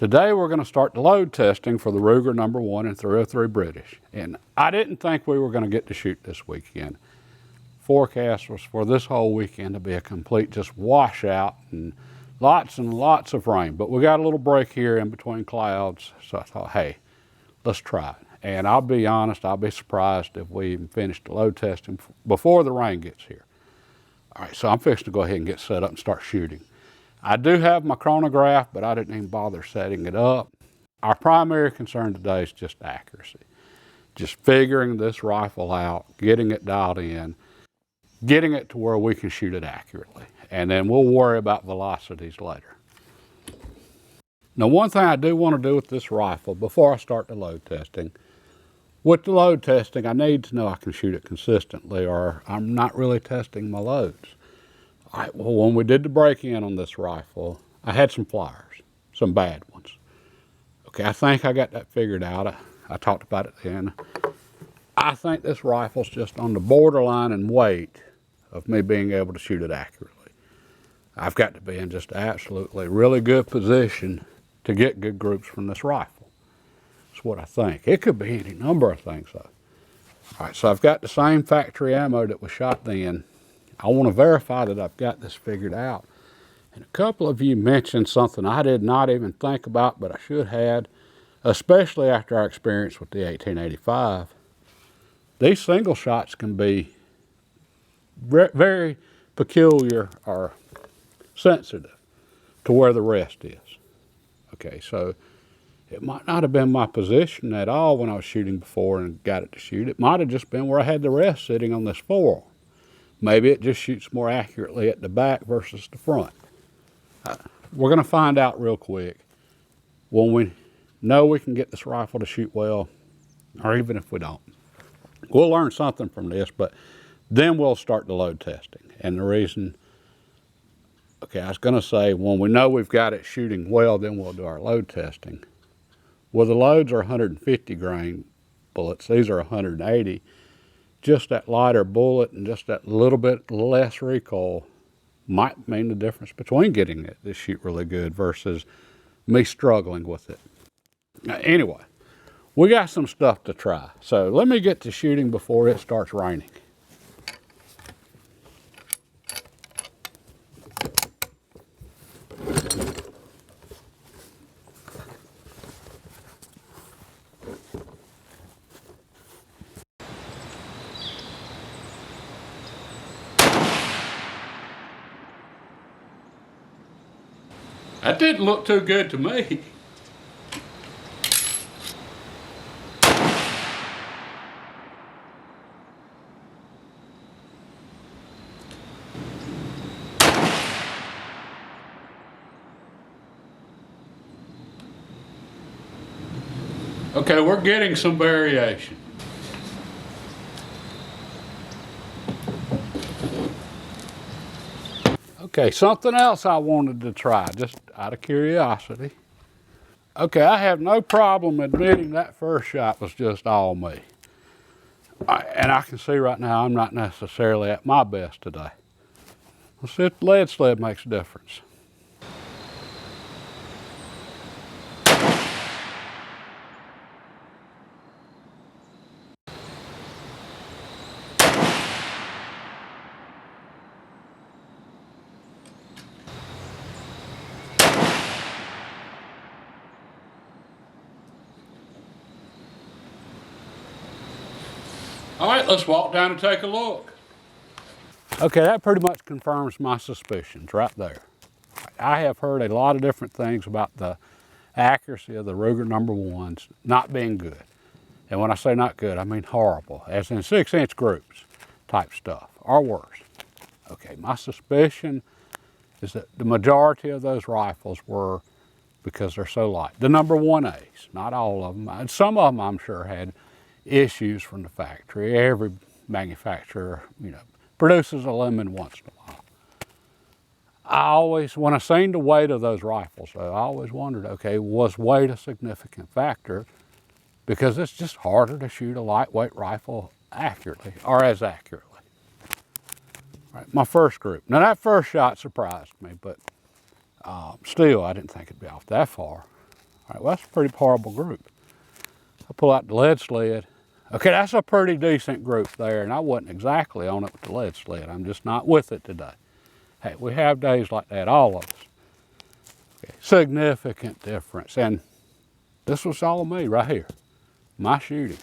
Today we're going to start the load testing for the Ruger No1 and 303 British. And I didn't think we were going to get to shoot this weekend. Forecast was for this whole weekend to be a complete just washout and lots of rain. But we got a little break here in between clouds, so I thought, hey, let's try it. And I'll be honest, I'll be surprised if we even finish the load testing before the rain gets here. All right, so I'm fixing to go ahead and get set up and start shooting. I do have my chronograph, but I didn't even bother setting it up. Our primary concern today is just accuracy. Just figuring this rifle out, getting it dialed in, getting it to where we can shoot it accurately. And then we'll worry about velocities later. Now, one thing I do want to do with this rifle before I start the load testing, with the load testing, I need to know I can shoot it consistently or I'm not really testing my loads. All right, well, when we did the break-in on this rifle, I had some flyers, some bad ones. Okay, I think I got that figured out. I talked about it then. I think this rifle's just on the borderline in weight of me being able to shoot it accurately. I've got to be in just absolutely really good position to get good groups from this rifle. That's what I think. It could be any number of things though. All right, so I've got the same factory ammo that was shot then. I want to verify that I've got this figured out. And a couple of you mentioned something I did not even think about, but I should have, especially after our experience with the 1885. These single shots can be very peculiar or sensitive to where the rest is. Okay, so it might not have been my position at all when I was shooting before and got it to shoot. It might have just been where I had the rest sitting on this forearm. Maybe it just shoots more accurately at the back versus the front. We're going to find out real quick when we know we can get this rifle to shoot well, or even if we don't. We'll learn something from this, but then we'll start the load testing. And the reason, okay, I was going to say when we know we've got it shooting well, then we'll do our load testing. Well, the loads are 150 grain bullets. These are 180. Just that lighter bullet and just that little bit less recoil might mean the difference between getting it to shoot really good versus me struggling with it. Now, anyway, we got some stuff to try. So let me get to shooting before it starts raining. That didn't look too good to me. Okay, we're getting some variation. Okay, something else I wanted to try, just out of curiosity. Okay, I have no problem admitting that first shot was just all me. And I can see right now I'm not necessarily at my best today. Let's see if the lead sled makes a difference. All right, let's walk down and take a look. Okay, that pretty much confirms my suspicions right there. I have heard a lot of different things about the accuracy of the Ruger No1s not being good. And when I say not good, I mean horrible, as in 6-inch groups type stuff, or worse. Okay, my suspicion is that the majority of those rifles were because they're so light. The No1As, not all of them. And some of them I'm sure had issues from the factory. Every manufacturer, produces a lemon once in a while. I always, when I seen the weight of those rifles, though, I always wondered, okay, was weight a significant factor? Because it's just harder to shoot a lightweight rifle accurately, or as accurately. All right, my first group. Now that first shot surprised me, but still, I didn't think it'd be off that far. All right, well, that's a pretty horrible group. I pull out the lead sled. Okay, that's a pretty decent group there, and I wasn't exactly on it with the lead sled. I'm just not with it today. Hey, we have days like that, all of us. Okay, significant difference, and this was all me right here, my shooting.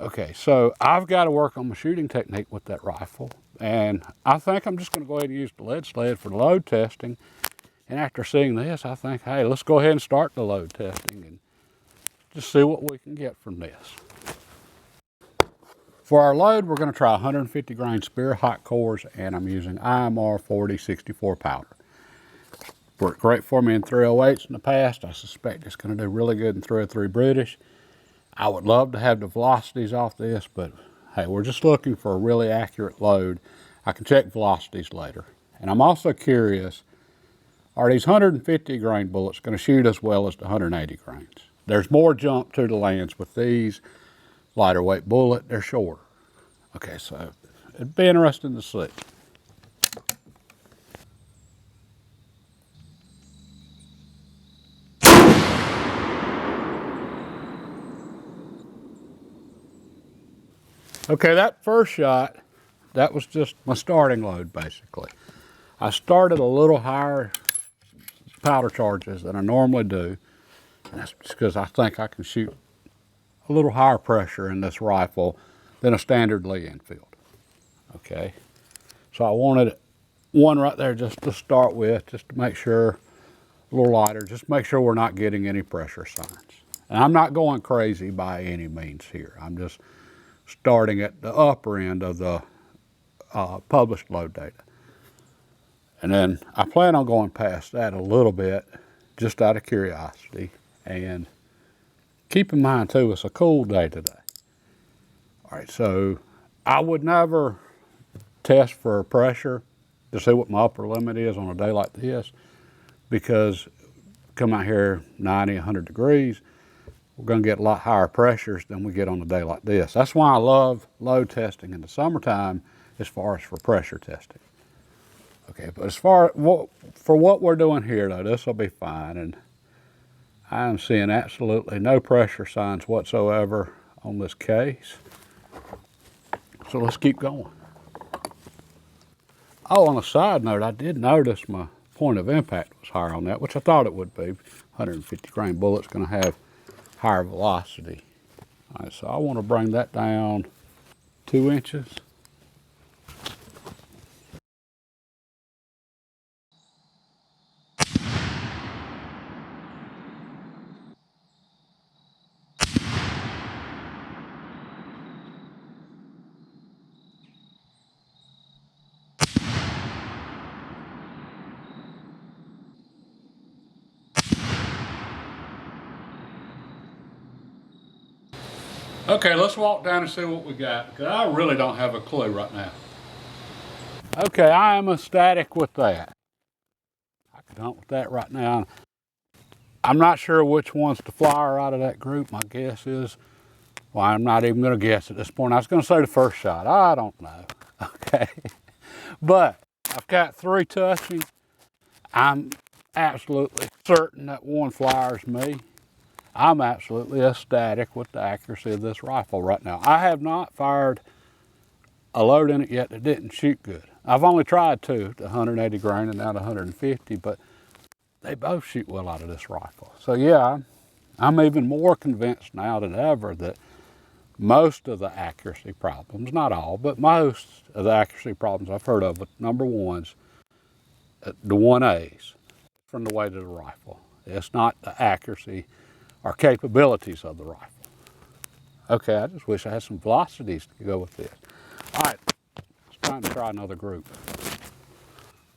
Okay, so I've got to work on my shooting technique with that rifle, and I think I'm just going to go ahead and use the lead sled for the load testing. And after seeing this, I think, hey, let's go ahead and start the load testing and just see what we can get from this. For our load, we're going to try 150 grain Spear hot cores, and I'm using IMR 4064 powder. Worked great for me in 308s in the past. I suspect it's going to do really good in 303 British. I would love to have the velocities off this, but hey, we're just looking for a really accurate load. I can check velocities later. And I'm also curious, are these 150 grain bullets going to shoot as well as the 180 grains? There's more jump to the lands with these lighter weight bullet. They're shorter. Okay, so it'd be interesting to see. Okay, that first shot, that was just my starting load basically. I started a little higher powder charges than I normally do, and that's just because I think I can shoot a little higher pressure in this rifle than a standard Lee Enfield. Okay, so I wanted one right there just to start with, just to make sure, a little lighter, just make sure we're not getting any pressure signs. And I'm not going crazy by any means here. I'm just starting at the upper end of the published load data. And then I plan on going past that a little bit, just out of curiosity. And keep in mind too, it's a cool day today. All right, so I would never test for pressure to see what my upper limit is on a day like this, because come out here 90, 100 degrees, we're gonna get a lot higher pressures than we get on a day like this. That's why I love load testing in the summertime as far as for pressure testing. Okay, but as far for what we're doing here though, this will be fine, and I am seeing absolutely no pressure signs whatsoever on this case. So let's keep going. Oh, on a side note, I did notice my point of impact was higher on that, which I thought it would be. 150 grain bullet's going to have higher velocity. All right, so I want to bring that down 2 inches. Okay, let's walk down and see what we got, because I really don't have a clue right now. Okay, I am ecstatic with that. I can hunt with that right now. I'm not sure which one's the flyer out of that group. My guess is, well, I'm not even going to guess at this point. I was going to say the first shot. I don't know. Okay, but I've got 3 touching. I'm absolutely certain that one flyer's me. I'm absolutely ecstatic with the accuracy of this rifle right now. I have not fired a load in it yet that didn't shoot good. I've only tried 2, the 180 grain and now the 150, but they both shoot well out of this rifle. So yeah, I'm even more convinced now than ever that most of the accuracy problems, not all, but most of the accuracy problems I've heard of with number 1s, the 1As, from the weight of the rifle. It's not the accuracy or capabilities of the rifle. Okay, I just wish I had some velocities to go with this. All right, it's time to try another group.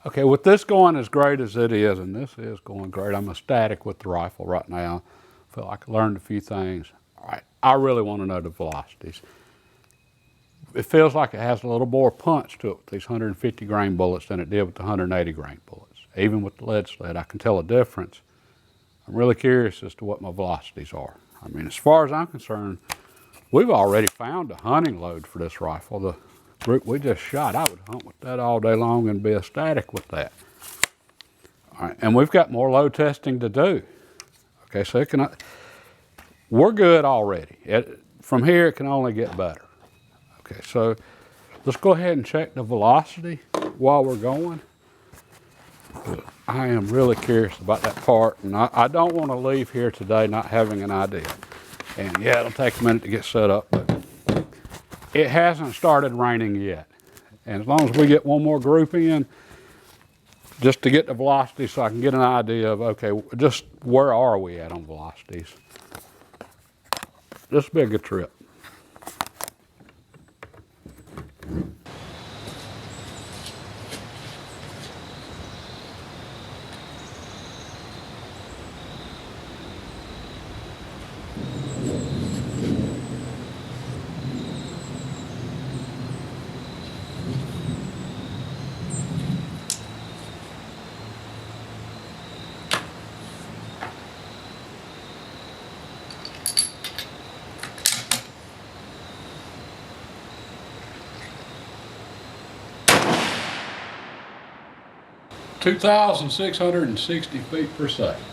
Okay, with this going as great as it is, and this is going great, I'm ecstatic with the rifle right now. I feel like I learned a few things. All right, I really want to know the velocities. It feels like it has a little more punch to it with these 150 grain bullets than it did with the 180 grain bullets. Even with the lead sled, I can tell a difference. I'm really curious as to what my velocities are. I mean, as far as I'm concerned, we've already found a hunting load for this rifle. The group we just shot, I would hunt with that all day long and be ecstatic with that. All right, and we've got more load testing to do. Okay, so we're good already. From here, it can only get better. Okay, so let's go ahead and check the velocity while we're going. I am really curious about that part, and I don't want to leave here today not having an idea. And yeah, it'll take a minute to get set up, but it hasn't started raining yet. And as long as we get one more group in, just to get the velocity so I can get an idea of, okay, just where are we at on velocities. This will be a good trip. (2,660 feet per second).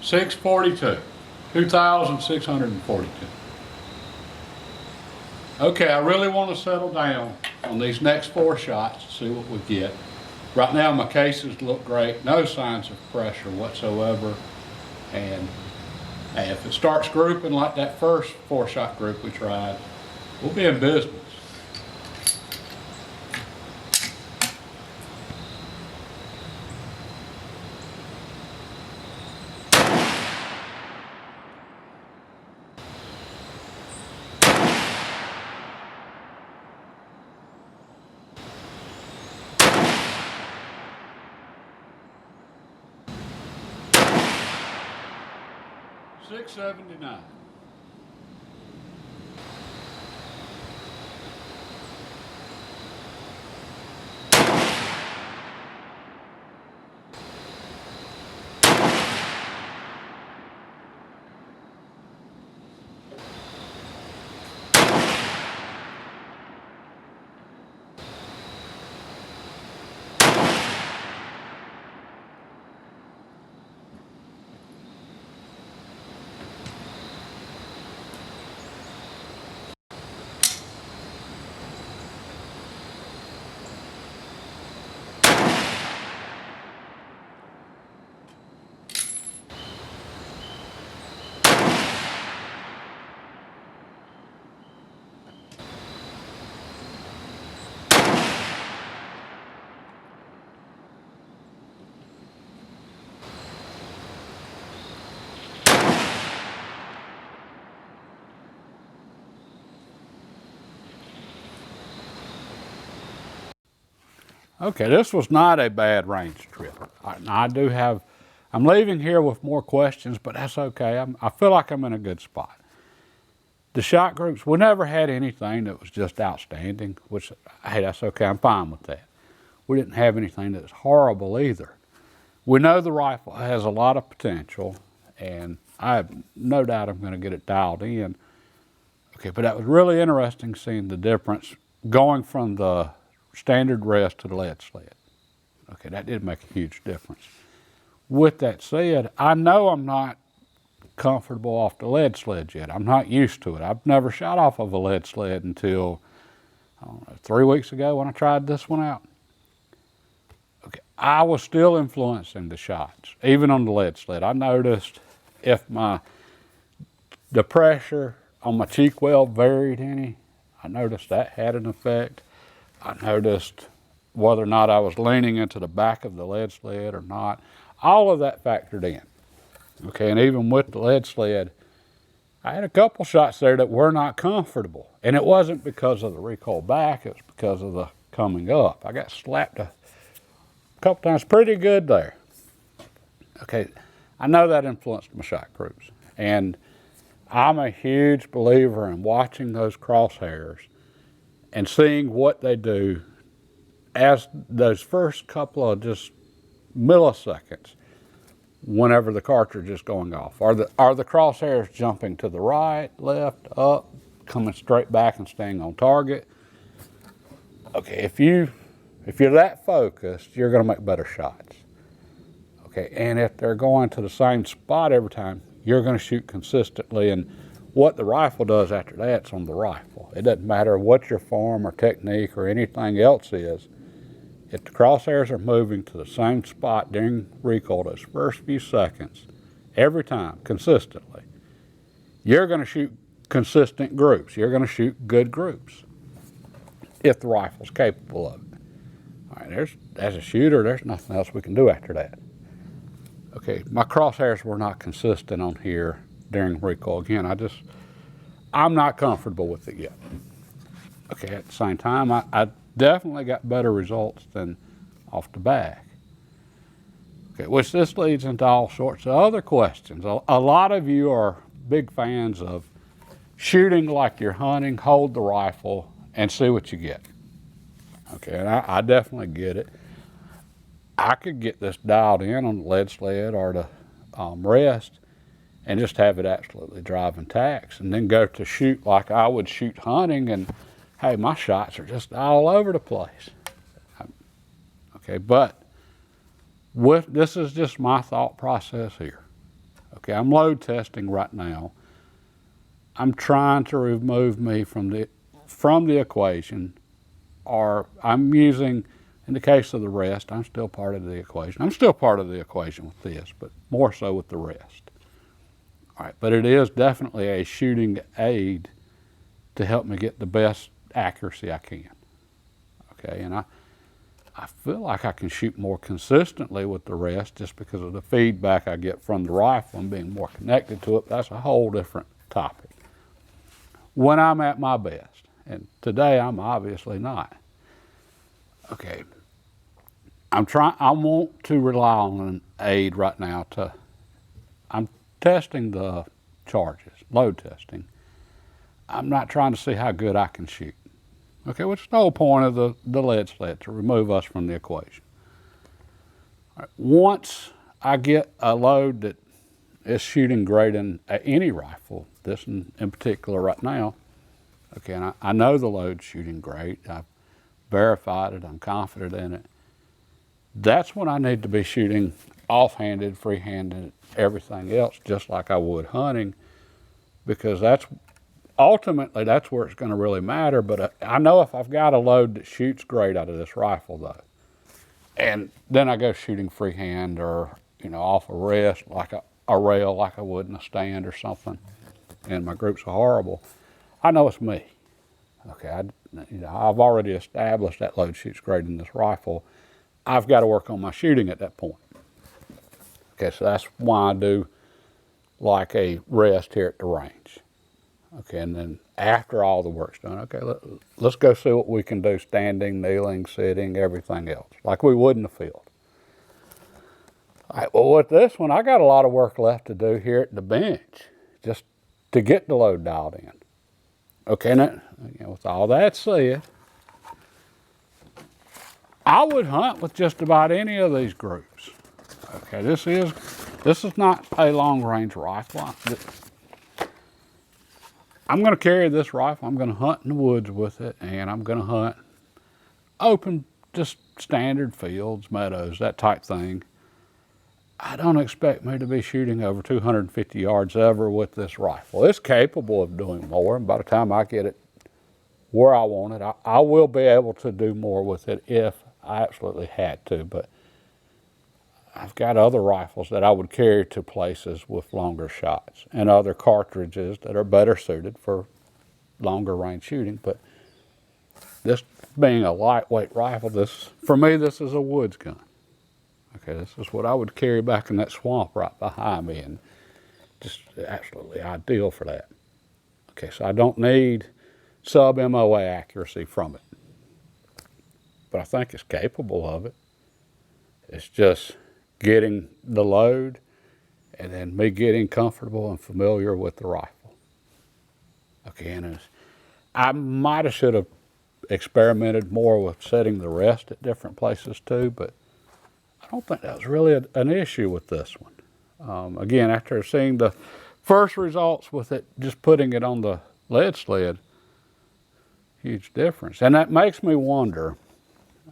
(642). 2,642. Okay, I really want to settle down on these next 4 shots to see what we get. Right now my cases look great, no signs of pressure whatsoever. And if it starts grouping like that first 4-shot group we tried, we'll be in business. $679. Okay, this was not a bad range trip. I'm leaving here with more questions, but that's okay. I feel like I'm in a good spot. The shot groups, we never had anything that was just outstanding, which, hey, that's okay. I'm fine with that. We didn't have anything that was horrible either. We know the rifle has a lot of potential, and I have no doubt I'm going to get it dialed in. Okay, but that was really interesting seeing the difference going from the standard rest to the lead sled. Okay, that did make a huge difference. With that said, I know I'm not comfortable off the lead sled yet. I'm not used to it. I've never shot off of a lead sled until, I don't know, 3 weeks ago when I tried this one out. Okay, I was still influencing the shots, even on the lead sled. I noticed if the pressure on my cheek well varied any. I noticed that had an effect. I noticed whether or not I was leaning into the back of the lead sled or not. All of that factored in. Okay, and even with the lead sled, I had a couple shots there that were not comfortable. And it wasn't because of the recoil back, it was because of the coming up. I got slapped a couple times pretty good there. Okay, I know that influenced my shot groups. And I'm a huge believer in watching those crosshairs and seeing what they do as those first couple of just milliseconds whenever the cartridge is going off. Are the crosshairs jumping to the right, left, up, coming straight back and staying on target? Okay, if you're that focused, you're going to make better shots. Okay, and if they're going to the same spot every time, you're going to shoot consistently. And what the rifle does after that's on the rifle. It doesn't matter what your form or technique or anything else is. If the crosshairs are moving to the same spot during recoil those first few seconds, every time, consistently, you're going to shoot consistent groups. You're going to shoot good groups if the rifle's capable of it. All right, as a shooter, there's nothing else we can do after that. Okay, my crosshairs were not consistent on here during recoil. Again, I'm not comfortable with it yet. Okay, at the same time, I definitely got better results than off the back. Okay, which this leads into all sorts of other questions. A lot of you are big fans of shooting like you're hunting, hold the rifle, and see what you get. Okay, and I definitely get it. I could get this dialed in on the lead sled or the rest and just have it absolutely driving tacks, and then go to shoot like I would shoot hunting, and hey, my shots are just all over the place. Okay, but this is just my thought process here. Okay, I'm load testing right now. I'm trying to remove me from the equation, or I'm using, in the case of the rest, I'm still part of the equation. I'm still part of the equation with this, but more so with the rest. All right, but it is definitely a shooting aid to help me get the best accuracy I can. Okay, and I feel like I can shoot more consistently with the rest just because of the feedback I get from the rifle and being more connected to it. That's a whole different topic. When I'm at my best, and today I'm obviously not. Okay, I want to rely on an aid right now I'm testing the charges, load testing. I'm not trying to see how good I can shoot. Okay, which is the whole point of the lead sled, to remove us from the equation. All right, once I get a load that is shooting great in any rifle, this in particular right now, okay, and I know the load's shooting great, I've verified it, I'm confident in it, that's when I need to be shooting off-handed, free-handed, everything else, just like I would hunting, because ultimately that's where it's going to really matter. But I know if I've got a load that shoots great out of this rifle though, and then I go shooting freehand or off a rest like a rail like I would in a stand or something, and my groups are horrible, I know it's me. Okay, I've already established that load shoots great in this rifle. I've got to work on my shooting at that point. Okay, so that's why I do like a rest here at the range. Okay, and then after all the work's done, okay, let's go see what we can do standing, kneeling, sitting, everything else, like we would in the field. All right, well, with this one, I got a lot of work left to do here at the bench just to get the load dialed in. Okay, now, with all that said, I would hunt with just about any of these groups. Okay, this is not a long-range rifle. I'm going to carry this rifle. I'm going to hunt in the woods with it, and I'm going to hunt open, just standard fields, meadows, that type thing. I don't expect me to be shooting over 250 yards ever with this rifle. It's capable of doing more, and by the time I get it where I want it, I will be able to do more with it if I absolutely had to. But I've got other rifles that I would carry to places with longer shots, and other cartridges that are better suited for longer range shooting. But this being a lightweight rifle, for me, this is a woods gun. Okay, this is what I would carry back in that swamp right behind me, and just absolutely ideal for that. Okay, so I don't need sub-MOA accuracy from it, but I think it's capable of it. It's just getting the load and then me getting comfortable and familiar with the rifle. Okay, and I might have should have experimented more with setting the rest at different places too, but I don't think that was really an issue with this one. Again, after seeing the first results with it, just putting it on the lead sled, huge difference. And that makes me wonder,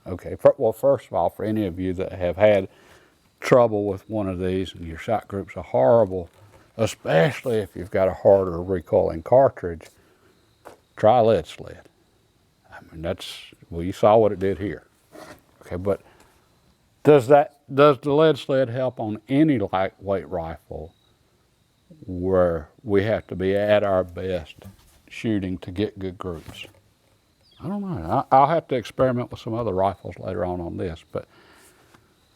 okay, well, first of all, for any of you that have had trouble with one of these and your shot groups are horrible, especially if you've got a harder recoiling cartridge, try lead sled. I mean, well, you saw what it did here. Okay, but does the lead sled help on any lightweight rifle where we have to be at our best shooting to get good groups? I don't know. I'll have to experiment with some other rifles later on this, but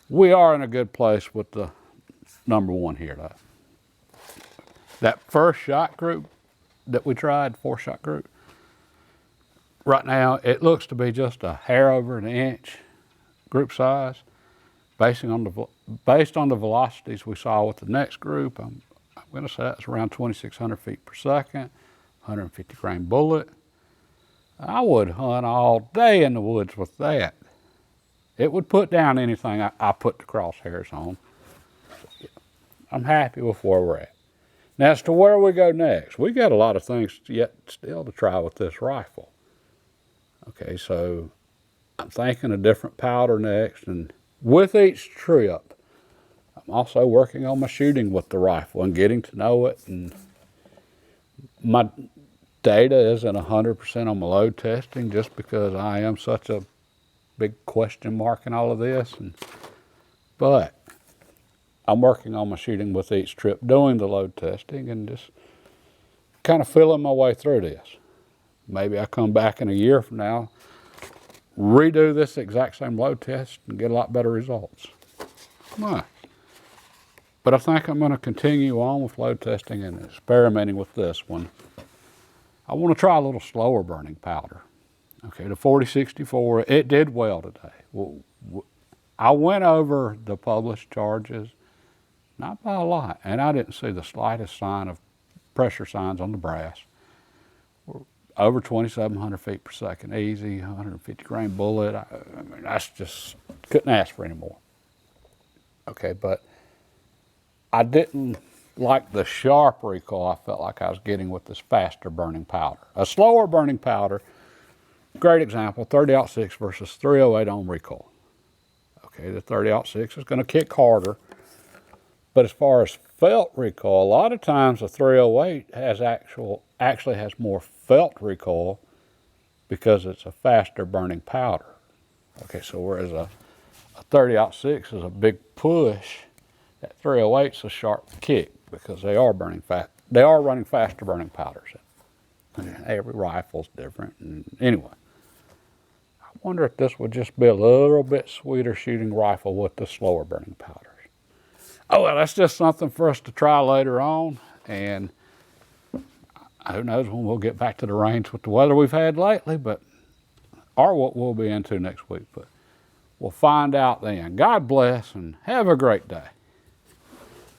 we are in a good place with the number one here, though. That first shot group that we tried, 4-shot group, right now it looks to be just a hair over an inch group size. Based on the velocities we saw with the next group, I'm going to say that's around 2,600 feet per second, 150 grain bullet. I would hunt all day in the woods with that. It would put down anything I put the crosshairs on. I'm happy with where we're at. Now, as to where we go next, we got a lot of things yet still to try with this rifle. Okay, so I'm thinking a different powder next, and with each trip, I'm also working on my shooting with the rifle and getting to know it. And my data isn't 100% on my load testing just because I am such a big question mark in all of this. But I'm working on my shooting with each trip, doing the load testing and just kind of feeling my way through this. Maybe I come back in a year from now, redo this exact same load test and get a lot better results. But I think I'm going to continue on with load testing and experimenting with this one. I want to try a little slower burning powder. Okay, the 4064, it did well today. I went over the published charges, not by a lot, and I didn't see the slightest sign of pressure signs on the brass. We're over 2,700 feet per second, easy, 150 grain bullet. I mean, that's just, couldn't ask for any more. Okay, but I didn't like the sharp recoil I felt like I was getting with this faster burning powder. A slower burning powder, great example, 30-06 versus 308 on recoil. Okay, the 30-06 is going to kick harder, but as far as felt recoil, a lot of times the 308 actually has more felt recoil because it's a faster burning powder. Okay, so whereas a 30-06 is a big push, that 308 is a sharp kick because they are burning fast. They are running faster burning powders. And every rifle's different. And anyway, I wonder if this would just be a little bit sweeter shooting rifle with the slower burning powders. Oh, well, that's just something for us to try later on. And who knows when we'll get back to the range with the weather we've had lately, or what we'll be into next week. But we'll find out then. God bless and have a great day.